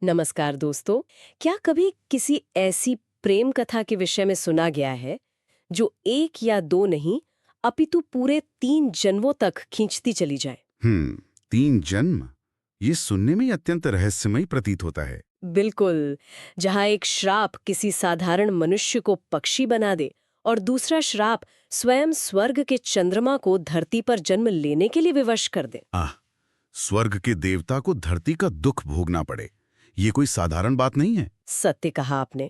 नमस्कार दोस्तों। क्या कभी किसी ऐसी प्रेम कथा के विषय में सुना गया है जो एक या दो नहीं अपितु पूरे 3 जन्मों तक खींचती चली जाए? 3 जन्म। ये सुनने में ही अत्यंत रहस्यमयी प्रतीत होता है। बिल्कुल। जहाँ एक श्राप किसी साधारण मनुष्य को पक्षी बना दे और दूसरा श्राप स्वयं स्वर्ग के चंद्रमा को धरती पर जन्म लेने के लिए विवश कर दे। आह, स्वर्ग के देवता को धरती का दुख भोगना पड़े, ये कोई साधारण बात नहीं है। सत्य कहा आपने।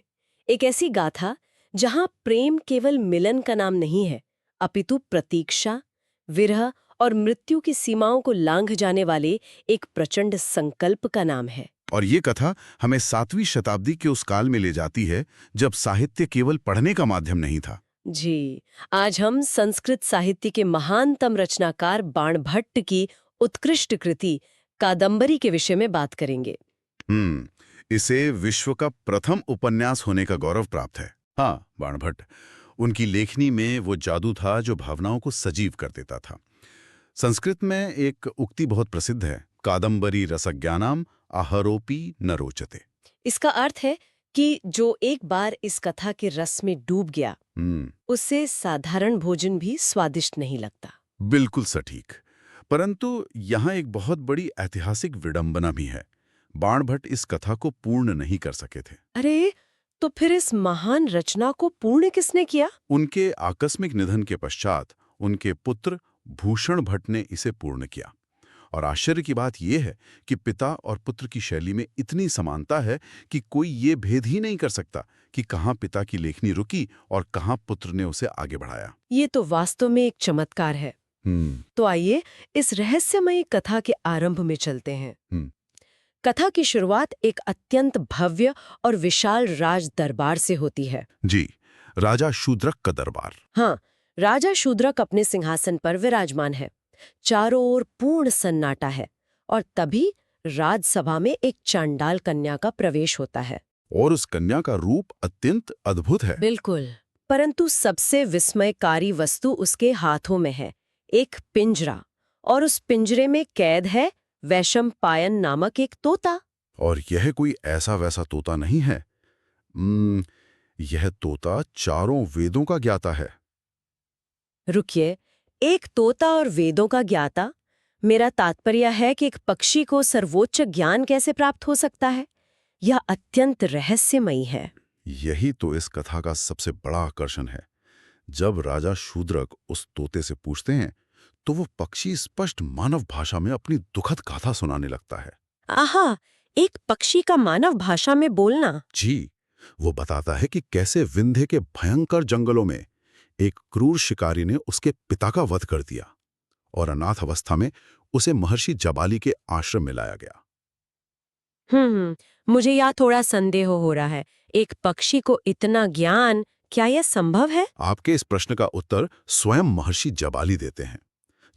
एक ऐसी गाथा जहां प्रेम केवल मिलन का नाम नहीं है, अपितु प्रतीक्षा, विरह और मृत्यु की सीमाओं को लांघ जाने वाले एक प्रचंड संकल्प का नाम है। और ये कथा हमें 7वीं शताब्दी के उस काल में ले जाती है जब साहित्य केवल पढ़ने का माध्यम नहीं था। जी, आज हम संस्कृत साहित्य के महानतम रचनाकार बाणभट्ट की उत्कृष्ट कृति कादंबरी के विषय में बात करेंगे। इसे विश्व का प्रथम उपन्यास होने का गौरव प्राप्त है। हाँ, बाणभट्ट। उनकी लेखनी में वो जादू था जो भावनाओं को सजीव कर देता था। संस्कृत में एक उक्ति बहुत प्रसिद्ध है, कादंबरी रसज्ञानाम आहरोपी न रोचते। इसका अर्थ है कि जो एक बार इस कथा के रस में डूब गया, उससे साधारण भोजन भी स्वादिष्ट नहीं लगता। बिल्कुल सटीक। परंतु यहाँ एक बहुत बड़ी ऐतिहासिक विडंबना भी है। बाणभट्ट इस कथा को पूर्ण नहीं कर सके थे। अरे, तो फिर इस महान रचना को पूर्ण किसने किया? उनके आकस्मिक निधन के पश्चात उनके पुत्र भूषण भट्ट ने इसे पूर्ण किया। और आश्चर्य की बात यह है कि पिता और पुत्र की शैली में इतनी समानता है कि कोई ये भेद ही नहीं कर सकता कि कहाँ पिता की लेखनी रुकी और कहाँ पुत्र ने उसे आगे बढ़ाया। ये तो वास्तव में एक चमत्कार है। तो आइए इस रहस्यमयी कथा के आरंभ में चलते हैं। कथा की शुरुआत एक अत्यंत भव्य और विशाल राज दरबार से होती है। जी, राजा शूद्रक का दरबार। हाँ, राजा शूद्रक अपने सिंहासन पर विराजमान है। चारों ओर पूर्ण सन्नाटा है और तभी राजसभा में एक चांडाल कन्या का प्रवेश होता है। और उस कन्या का रूप अत्यंत अद्भुत है। बिल्कुल। परंतु सबसे विस्मयकारी वस्तु उसके हाथों में है, एक पिंजरा। और उस पिंजरे में कैद है वैशंपायन नामक एक तोता। और यह कोई ऐसा वैसा तोता नहीं है। यह तोता चारों वेदों का ज्ञाता है। रुकिए, एक तोता और वेदों का ज्ञाता? मेरा तात्पर्य है कि एक पक्षी को सर्वोच्च ज्ञान कैसे प्राप्त हो सकता है? यह अत्यंत रहस्यमयी है। यही तो इस कथा का सबसे बड़ा आकर्षण है। जब राजा शूद्रक उस तोते से पूछते हैं तो वो पक्षी स्पष्ट मानव भाषा में अपनी दुखद गाथा सुनाने लगता है। आहा, एक पक्षी का मानव भाषा में बोलना। जी, वो बताता है कि कैसे विंध्य के भयंकर जंगलों में एक क्रूर शिकारी ने उसके पिता का वध कर दिया और अनाथ अवस्था में उसे महर्षि जबाली के आश्रम में लाया गया। मुझे यहाँ थोड़ा संदेह हो रहा है। एक पक्षी को इतना ज्ञान, क्या यह संभव है? आपके इस प्रश्न का उत्तर स्वयं महर्षि जबाली देते हैं।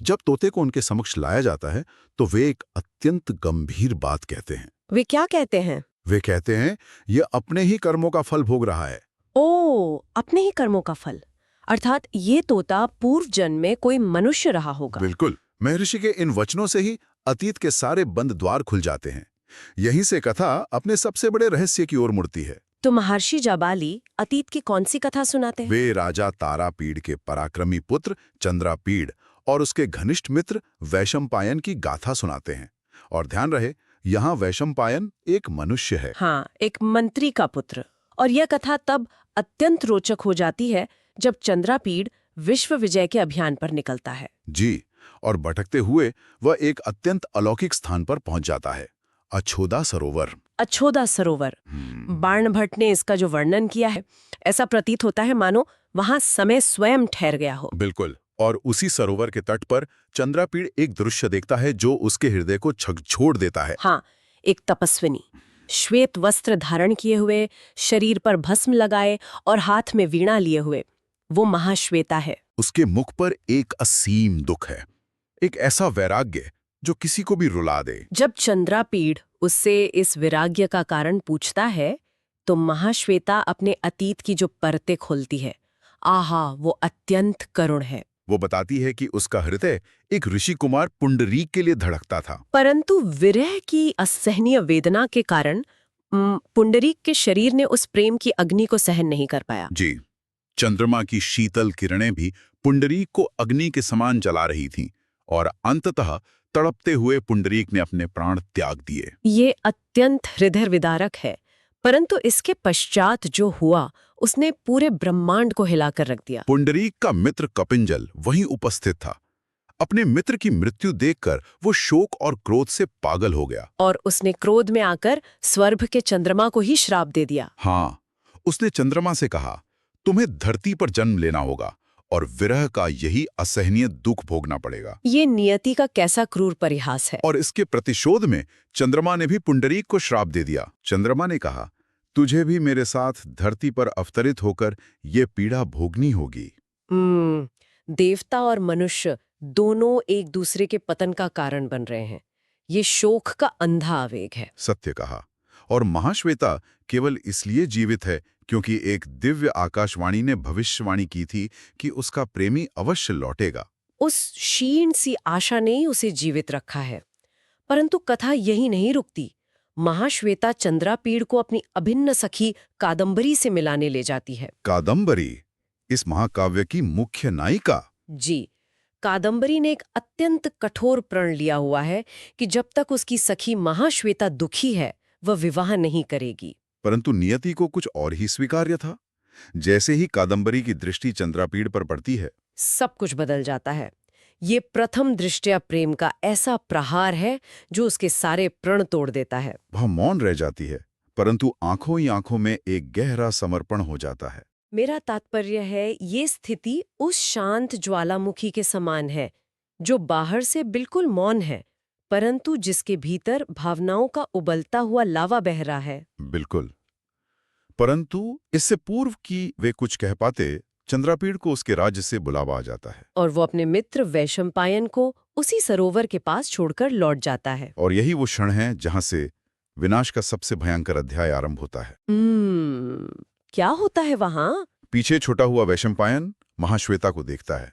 जब तोते को उनके समक्ष लाया जाता है तो वे एक अत्यंत गंभीर बात कहते हैं। वे क्या कहते हैं? वे कहते हैं, यह अपने ही कर्मों का फल भोग रहा है। ओ, अपने ही कर्मों का फल। अर्थात ये तोता पूर्व जन्म में कोई मनुष्य रहा होगा। बिल्कुल। महर्षि के इन वचनों से ही अतीत के सारे बंद द्वार खुल जाते हैं। यहीं से कथा अपने सबसे बड़े रहस्य की ओर मुड़ती है। तो महर्षि जबाली अतीत की कौन सी कथा सुनाते हैं? वे राजा तारापीड़ के पराक्रमी पुत्र चंद्रापीड़ और उसके घनिष्ठ मित्र वैशंपायन की गाथा सुनाते हैं। और ध्यान रहे, यहाँ वैशंपायन एक मनुष्य है। हाँ, एक मंत्री का पुत्र। और यह कथा तब अत्यंत रोचक हो जाती है जब चंद्रापीड़ विश्व विजय के अभियान पर निकलता है। जी, और भटकते हुए वह एक अत्यंत अलौकिक स्थान पर पहुंच जाता है, अछोदा सरोवर। अछोदा सरोवर। बाणभट्ट ने इसका जो वर्णन किया है, ऐसा प्रतीत होता है मानो वहां समय स्वयं ठहर गया हो। बिल्कुल। और उसी सरोवर के तट पर चंद्रापीड़ एक दृश्य देखता है जो उसके हृदय को झकझोर देता है। हाँ, एक तपस्विनी, श्वेत वस्त्र धारण किए हुए, शरीर पर भस्म लगाए और हाथ में वीणा लिए हुए, वो महाश्वेता है। उसके मुख पर एक असीम दुख है, एक ऐसा वैराग्य जो किसी को भी रुला दे। जब चंद्रापीड़ उससे इस वैराग्य का कारण पूछता है तो महाश्वेता अपने अतीत की जो परतें खोलती है, आहा, वो अत्यंत करुण है। वो बताती है कि उसका हृदय एक ऋषि कुमार पुंडरीक के लिए धड़कता था। परंतु विरह की असहनीय वेदना के कारण पुंडरीक के शरीर ने उस प्रेम की अग्नि को सहन नहीं कर पाया। जी, चंद्रमा की शीतल किरणें भी पुंडरीक को अग्नि के समान जला रही थीं और अंततः तड़पते हुए पुंडरीक ने अपने प्राण त्याग दिए। ये अत्यंत हृदय विदारक है, परंतु इसके पश्चात जो हुआ उसने पूरे ब्रह्मांड को हिलाकर रख दिया। पुंडरीक का मित्र कपिंजल वहीं उपस्थित था। अपने मित्र की मृत्यु देखकर वो शोक और क्रोध से पागल हो गया। और उसने क्रोध में आकर स्वर्भ के चंद्रमा को ही श्राप दे दिया। हाँ, उसने चंद्रमा से कहा, तुम्हें धरती पर जन्म लेना होगा और विरह का यही असहनीय दुख भोगना पड़ेगा। ये नियति का कैसा क्रूर परिहास है। और इसके प्रतिशोध में चंद्रमा ने भी पुंडरीक को श्राप दे दिया। चंद्रमा ने कहा, तुझे भी मेरे साथ धरती पर अवतरित होकर ये पीड़ा भोगनी होगी। देवता और मनुष्य दोनों एक दूसरे के पतन का कारण बन रहे हैं। ये शोक का अंधा आवेग है। सत्य कहा। और महाश्वेता केवल इसलिए जीवित है क्योंकि एक दिव्य आकाशवाणी ने भविष्यवाणी की थी कि उसका प्रेमी अवश्य लौटेगा। उस क्षीण सी आशा ने ही उसे जीवित रखा है। परंतु कथा यही नहीं रुकती। महाश्वेता चंद्रापीड़ को अपनी अभिन्न सखी कादम्बरी से मिलाने ले जाती है। कादम्बरी, इस महाकाव्य की मुख्य नायिका। जी, कादम्बरी ने एक अत्यंत कठोर प्रण लिया हुआ है कि जब तक उसकी सखी महाश्वेता दुखी है वह विवाह नहीं करेगी। परंतु नियति को कुछ और ही स्वीकार्य था। जैसे ही कादम्बरी की दृष्टि चंद्रापीड़ पर पड़ती है, सब कुछ बदल जाता है। ये प्रथम दृष्टया प्रेम का ऐसा प्रहार है जो उसके सारे प्रण तोड़ देता है। वह मौन रह जाती है, परंतु आंखों ही आंखों में एक गहरा समर्पण हो जाता है। मेरा तात्पर्य है ये स्थिति उस शांत ज्वालामुखी के समान है जो बाहर से बिल्कुल मौन है, परंतु जिसके भीतर भावनाओं का उबलता हुआ लावा बह रहा है। बिल्कुल। परंतु इससे पूर्व कि वे कुछ कह पाते, चंद्रापीड़ को उसके राज्य से बुलावा आ जाता है और वो अपने मित्र वैशंपायन को उसी सरोवर के पास छोड़कर लौट जाता है। और यही वो क्षण है जहां से विनाश का सबसे भयंकर अध्याय आरंभ होता है। क्या होता है वहां? पीछे छूटा हुआ वैशंपायन महाश्वेता को देखता है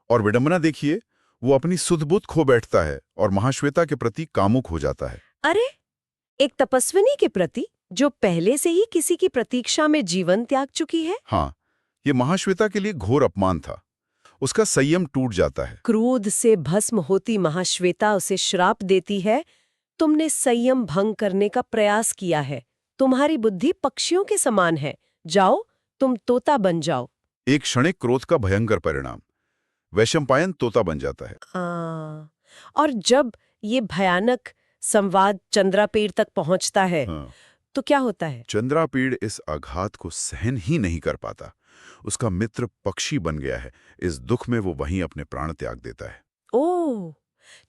और विडंबना देखिए, वो अपनी सुध-बुध खो बैठता है और महाश्वेता के प्रति कामुक हो जाता है। अरे, एक तपस्विनी के प्रति जो पहले से ही किसी की प्रतीक्षा में जीवन त्याग चुकी है। हाँ, ये महाश्वेता के लिए घोर अपमान था। उसका संयम टूट जाता है। क्रोध से भस्म होती महाश्वेता उसे श्राप देती है, तुमने संयम भंग करने का प्रयास किया है, तुम्हारी बुद्धि पक्षियों के समान है, जाओ तुम तोता बन जाओ। एक क्षणिक क्रोध का भयंकर परिणाम, वैशंपायन तोता बन जाता है। और जब ये भयानक संवाद चंद्रापीड़ तक पहुंचता है, तो क्या होता है? चंद्रापीड़ इस आघात को सहन ही नहीं कर पाता। उसका मित्र पक्षी बन गया है। इस दुख में वो वहीं अपने प्राण त्याग देता है। ओह,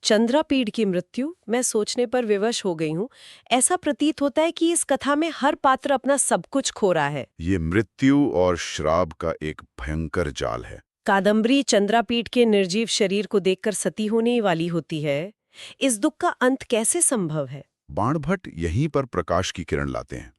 चंद्रापीड़ की मृत्यु, मैं सोचने पर विवश हो गई हूँ। ऐसा प्रतीत होता है कि इस कथा में हर पात्र अपना सब कुछ खो रहा है। ये मृत्यु और श्राप का एक भयंकर जाल है। कादम्बरी चंद्रापीड़ के निर्जीव शरीर को देखकर सती होने वाली होती है। इस दुख का अंत कैसे संभव है? बाणभट्ट यहीं पर प्रकाश की किरण लाते हैं।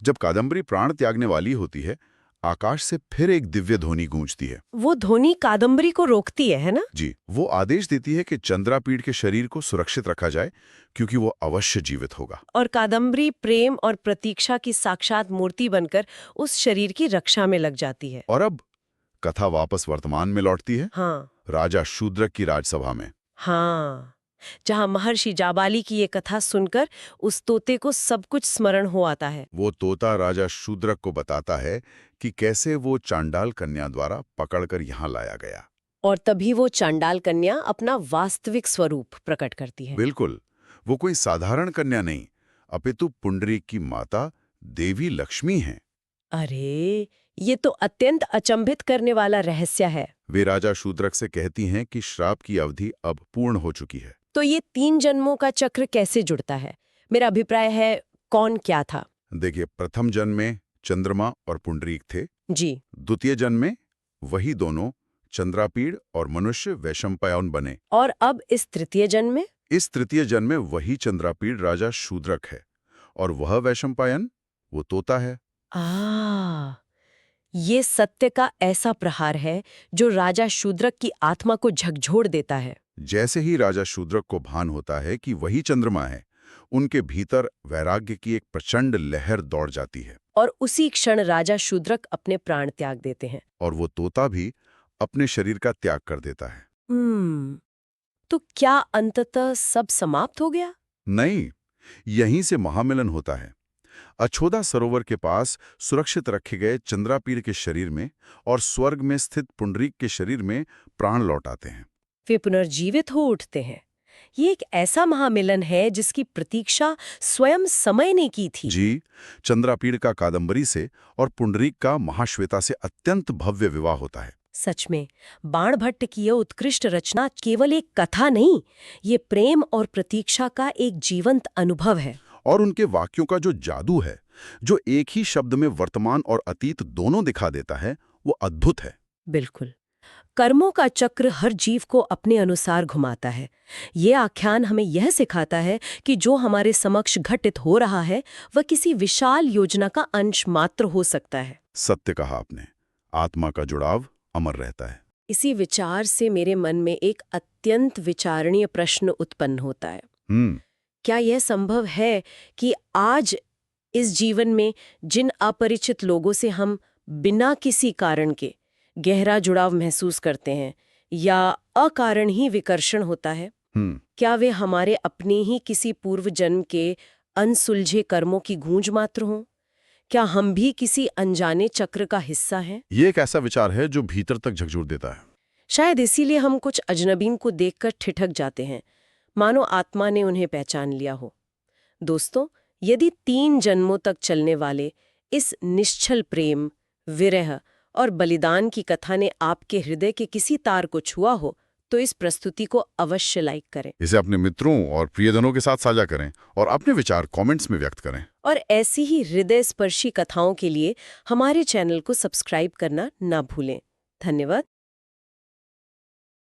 जब कादम्बरी प्राण त्यागने वाली होती है, आकाश से फिर एक दिव्य ध्वनि गूंजती है। वो ध्वनि कादम्बरी को रोकती है ना? जी, वो आदेश देती है कि चंद्रापीड़ के शरीर को सुरक्षित रखा जाए क्योंकि वो अवश्य जीवित होगा। और कादम्बरी प्रेम और प्रतीक्षा की साक्षात मूर्ति बनकर उस शरीर की रक्षा में लग जाती है। और अब कथा वापस वर्तमान में लौटती है। हाँ, राजा शूद्रक की राजसभा में। हाँ, जहाँ महर्षि जाबाली की ये कथा सुनकर उस तोते को सब कुछ स्मरण हो आता है। वो तोता राजा शूद्रक को बताता है कि कैसे वो चांडाल कन्या द्वारा पकड़कर यहाँ लाया गया। और तभी वो चांडाल कन्या अपना वास्तविक स्वरूप प्रकट करती है। बिल्कुल, वो कोई साधारण कन्या नहीं, अपितु पुंडरीक की माता देवी लक्ष्मी हैं। अरे, ये तो अत्यंत अचंभित करने वाला रहस्य है। वे राजा शूद्रक से कहती हैं कि श्राप की अवधि अब पूर्ण हो चुकी है। तो ये 3 जन्मों का चक्र कैसे जुड़ता है? मेरा अभिप्राय है, कौन क्या था? देखिए, प्रथम जन्म में चंद्रमा और पुंडरीक थे। जी। द्वितीय जन्म में वही दोनों चंद्रापीड़ और मनुष्य वैशंपायन बने। और अब इस तृतीय जन्म में? इस तृतीय जन्म में वही चंद्रापीड़ राजा शूद्रक है और वह वैशंपायन वो तोता है। ये सत्य का ऐसा प्रहार है जो राजा शूद्रक की आत्मा को झकझोर देता है। जैसे ही राजा शूद्रक को भान होता है कि वही चंद्रमा है, उनके भीतर वैराग्य की एक प्रचंड लहर दौड़ जाती है और उसी क्षण राजा शूद्रक अपने प्राण त्याग देते हैं। और वो तोता भी अपने शरीर का त्याग कर देता है। तो क्या अंततः सब समाप्त हो गया? नहीं, यहीं से महामिलन होता है। अछोदा सरोवर के पास सुरक्षित रखे गए चंद्रापीड़ के शरीर में और स्वर्ग में स्थित पुंडरीक के शरीर में प्राण लौट आते हैं। वे पुनर्जीवित हो उठते हैं। ये एक ऐसा महामिलन है जिसकी प्रतीक्षा स्वयं समय ने की थी। जी, चंद्रापीड़ का कादंबरी से और पुंडरीक का महाश्वेता से अत्यंत भव्य विवाह होता है। सच में बाणभट्ट की यह उत्कृष्ट रचना केवल एक कथा नहीं, ये प्रेम और प्रतीक्षा का एक जीवंत अनुभव है। और उनके वाक्यों का जो जादू है, जो एक ही शब्द में वर्तमान और अतीत दोनों दिखा देता है, वो अद्भुत है। बिल्कुल। कर्मों का चक्र हर जीव को अपने अनुसार घुमाता है। ये आख्यान हमें यह सिखाता है कि जो हमारे समक्ष घटित हो रहा है वह किसी विशाल योजना का अंश मात्र हो सकता है। सत्य कहा आपने, आत्मा का जुड़ाव अमर रहता है। इसी विचार से मेरे मन में एक अत्यंत विचारणीय प्रश्न उत्पन्न होता है। क्या यह संभव है कि आज इस जीवन में जिन अपरिचित लोगों से हम बिना किसी कारण के गहरा जुड़ाव महसूस करते हैं या अकारण ही विकर्षण होता है, क्या वे हमारे अपने ही किसी पूर्व जन्म के अनसुलझे कर्मों की गूंज मात्र हों? क्या हम भी किसी अनजाने चक्र का हिस्सा हैं? ये एक ऐसा विचार है जो भीतर तक झकझोर देता है। शायद इसीलिए हम कुछ अजनबीन को देखकर ठिठक जाते हैं, मानो आत्मा ने उन्हें पहचान लिया हो। दोस्तों, यदि 3 जन्मों तक चलने वाले इस निश्चल प्रेम, विरह और बलिदान की कथा ने आपके हृदय के किसी तार को छुआ हो, तो इस प्रस्तुति को अवश्य लाइक करें। इसे अपने मित्रों और प्रियजनों के साथ साझा करें और अपने विचार कमेंट्स में व्यक्त करें। और ऐसी ही हृदय स्पर्शी कथाओं के लिए हमारे चैनल को सब्सक्राइब करना ना भूलें। धन्यवाद।